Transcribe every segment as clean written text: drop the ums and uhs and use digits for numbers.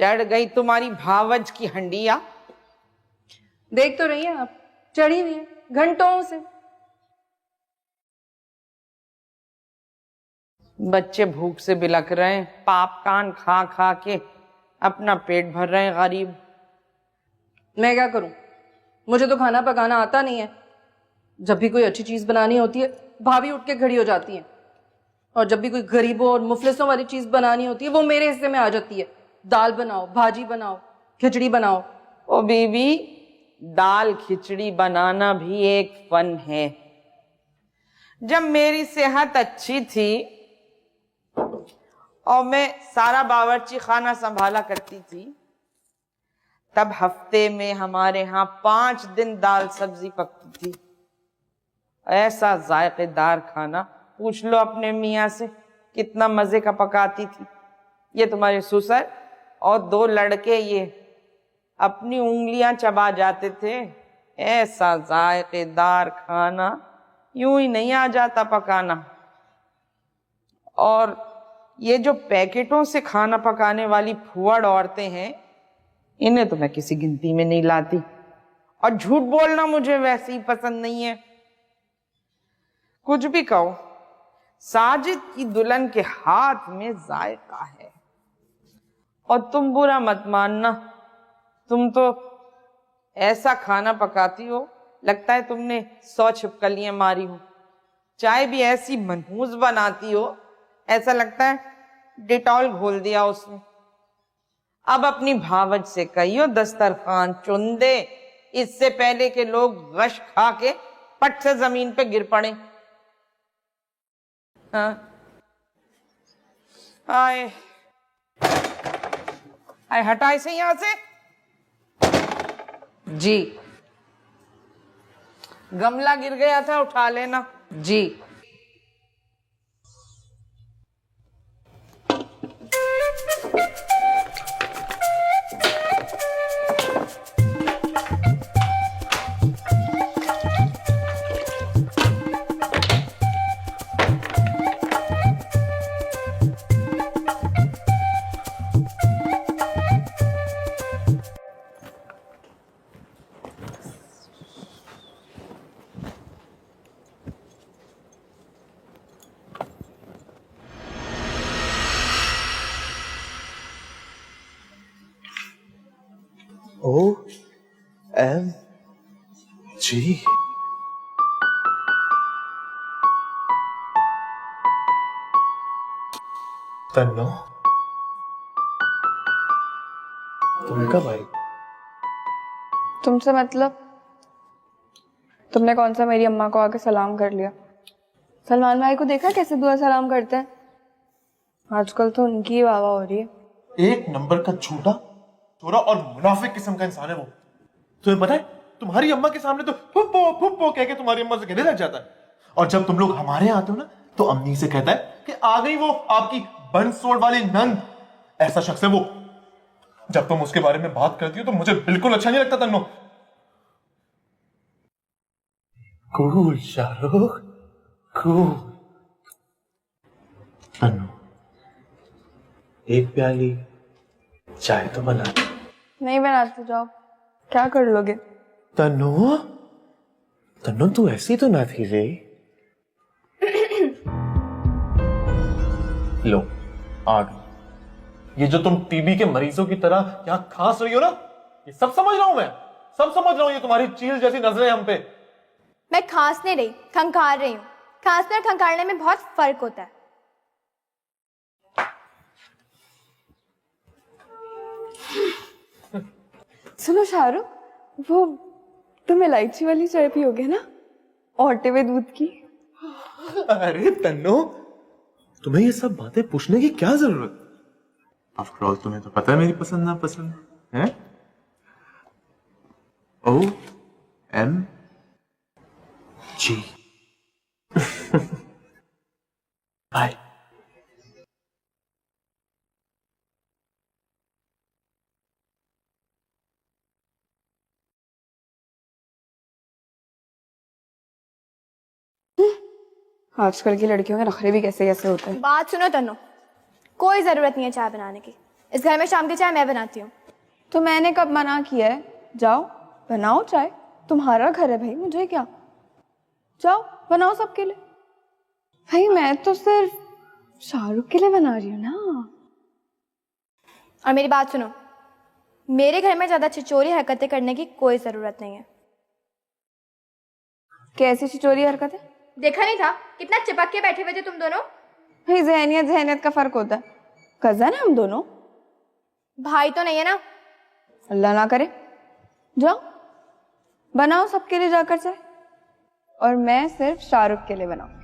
चढ़ गई तुम्हारी भावज की हंडिया। देख तो रही है आप, चढ़ी हुई है घंटों से। बच्चे भूख से बिलक रहे हैं, पाप कान खा खा के अपना पेट भर रहे हैं गरीब। मैं क्या करूं, मुझे तो खाना पकाना आता नहीं है। जब भी कोई अच्छी चीज बनानी होती है भाभी उठ के खड़ी हो जाती है, और जब भी कोई गरीबों और मुफलिसों वाली चीज बनानी होती है वो मेरे हिस्से में आ जाती है। दाल बनाओ, भाजी बनाओ, खिचड़ी बनाओ। ओ बीबी, दाल खिचड़ी बनाना भी एक फन है। जब मेरी सेहत अच्छी थी और मैं सारा बावर्ची खाना संभाला करती थी, तब हफ्ते में हमारे यहाँ 5 दिन दाल सब्जी पकती थी। ऐसा जायकेदार खाना, पूछ लो अपने मियाँ से कितना मजे का पकाती थी। ये तुम्हारे ससुर और 2 लड़के ये अपनी उंगलियां चबा जाते थे। ऐसा जायकेदार खाना यूं ही नहीं आ जाता पकाना। और ये जो पैकेटों से खाना पकाने वाली फुअड़ औरतें हैं, इन्हें तो मैं किसी गिनती में नहीं लाती। और झूठ बोलना मुझे वैसे ही पसंद नहीं है। कुछ भी कहो, साजिद की दुल्हन के हाथ में जायका है। और तुम बुरा मत मानना, तुम तो ऐसा खाना पकाती हो लगता है तुमने 100 छिपकलियां मारी हो। चाय भी ऐसी मनहूस बनाती हो, ऐसा लगता है डिटॉल घोल दिया उसने। अब अपनी भावज से कहियो दस्तरखान चुन दे, इससे पहले के लोग गश खा के पट से जमीन पे गिर पड़े। हाँ, आए आए, हटा इसे यहां से। जी गमला गिर गया था, उठा लेना। जी। OMG। तन्नो, तुम कब आई? तुमसे मतलब? तुमने कौन सा मेरी अम्मा को आके सलाम कर लिया? सलमान भाई को देखा कैसे दुआ सलाम करते हैं? आजकल तो उनकी ही वाह वाह हो रही है। एक नंबर का झूठा, चोरा और मुनाफिक किस्म का इंसान है वो। तुम्हें पता है, तुम्हारी अम्मा के सामने तो फुप्पो फुप्पो कह के तुम्हारी अम्मा से कहने लग जाता है, और जब तुम लोग हमारे यहाँ आते हो ना तो अम्मी से कहता है कि आ गई वो आपकी बंसोड़ वाली नंद। ऐसा शख्स है वो। जब तुम उसके बारे में बात करती हो तो मुझे बिल्कुल अच्छा नहीं लगता तन्नो। Cool Shahrukh, cool. तन्नो, एक प्याली चाय तो बना। नहीं बनाते जाओ, क्या कर लोगे? तन्नो, तन्नो तू ऐसी तो ना थी रे। लो आ गई। ये जो तुम टीबी के मरीजों की तरह यहां खांस रही हो ना, ये सब समझ रहा हूं मैं, सब समझ रहा हूं। ये तुम्हारी चील जैसी नजरें हम पे। मैं खांस नहीं रही, खंखार रही हूँ। खांसने और खंखारने में बहुत फर्क होता है। सुनो शाहरुख, वो तुम इलायची वाली चाय पियोगे ना, औटे हुए दूध की? अरे तन्नो, तुम्हें ये सब बातें पूछने की क्या जरूरत? आफ्टर ऑल तुम्हें तो पता है मेरी पसंद ना पसंद है। OMG। बाय। आजकल की लड़कियों के नखरे भी कैसे कैसे होते हैं। बात सुनो तन्नो, कोई जरूरत नहीं है चाय बनाने की। इस घर में शाम की चाय मैं बनाती हूँ। तो मैंने कब मना किया है? जाओ बनाओ चाय, तुम्हारा घर है भाई, मुझे क्या। जाओ बनाओ सबके लिए। भाई मैं तो सिर्फ शाहरुख के लिए बना रही हूँ ना। और मेरी बात सुनो, मेरे घर में ज्यादा छिचोरी हरकतें करने की कोई जरूरत नहीं है। कैसी छिचोरी हरकत है? देखा नहीं था कितना चिपक के बैठे हुए थे तुम दोनों। भाई जहनियत जहनियत का फर्क होता है। कजन है हम दोनों। भाई तो नहीं है ना। अल्लाह ना करे। जाओ बनाओ सबके लिए जाकर चाय, और मैं सिर्फ शाहरुख के लिए बनाऊंगी।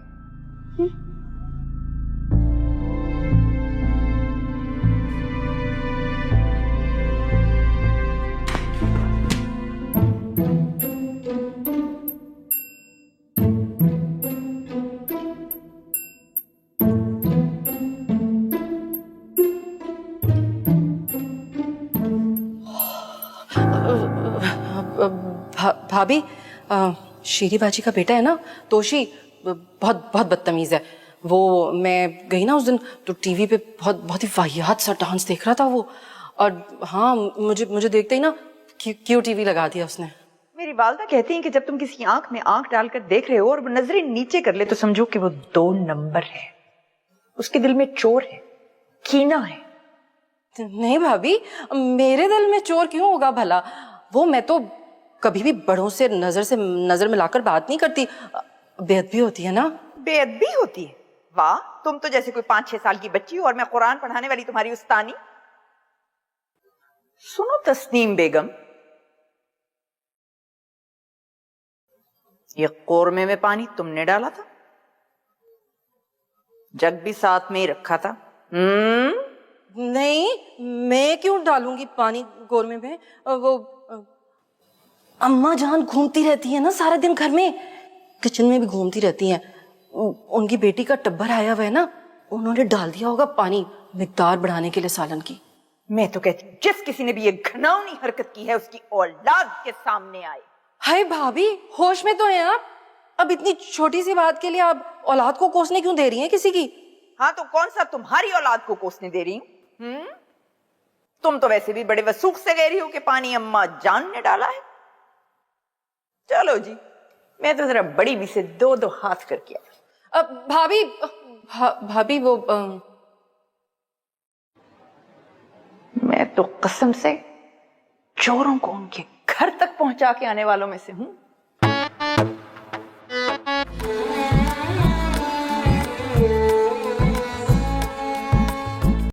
भाभी, शेरी बाजी का बेटा है ना तोशी, बहुत बहुत बदतमीज है वो। मैं गई ना उस दिन तो टीवी पे बहुत ही वाहियात सा डांस देख रहा था वो। और हाँ, मुझे देखते ही ना क्यों टीवी लगा दिया उसने। मेरी वालदा कहती हैं कि जब तुम किसी आंख में आंख डालकर देख रहे हो और वो नजरें नीचे कर ले तो समझो कि वो 2 नंबर है, उसके दिल में चोर है, कीना है। नहीं भाभी, मेरे दिल में चोर क्यों होगा भला। वो मैं तो कभी भी बड़ों से नजर मिलाकर बात नहीं करती। बेअदबी होती है ना। बेअदबी होती है? वाह, तुम तो जैसे कोई 5-6 साल की बच्ची हो और मैं कुरान पढ़ाने वाली तुम्हारी उस्तानी। सुनो तस्नीम बेगम, ये कोरमे में पानी तुमने डाला था? जग भी साथ में ही रखा था? नहीं, मैं क्यों डालूंगी पानी गोरमे में। वो अम्मा जान घूमती रहती है ना सारा दिन घर में, किचन में भी घूमती रहती हैं। उनकी बेटी का टब्बर आया हुआ है ना, उन्होंने डाल दिया होगा पानी मिकदार बढ़ाने के लिए सालन की। मैं तो कहती हूँ जिस किसी ने भी ये घिनौनी हरकत की है उसकी औलाद के सामने आए। हाय भाभी, होश में तो हैं आप। अब इतनी छोटी सी बात के लिए आप औलाद को कोसने क्यों दे रही हैं किसी की। हाँ तो कौन सा तुम्हारी औलाद को कोसने दे रही हूँ? तुम तो वैसे भी बड़े वसूख से कह रही हो कि पानी अम्मा जान ने डाला है। चलो जी, मैं तो जरा बड़ी भी से 2-2 हाथ करके आई। भाभी वो मैं तो कसम से चोरों को उनके घर तक पहुंचा के आने वालों में से हूं।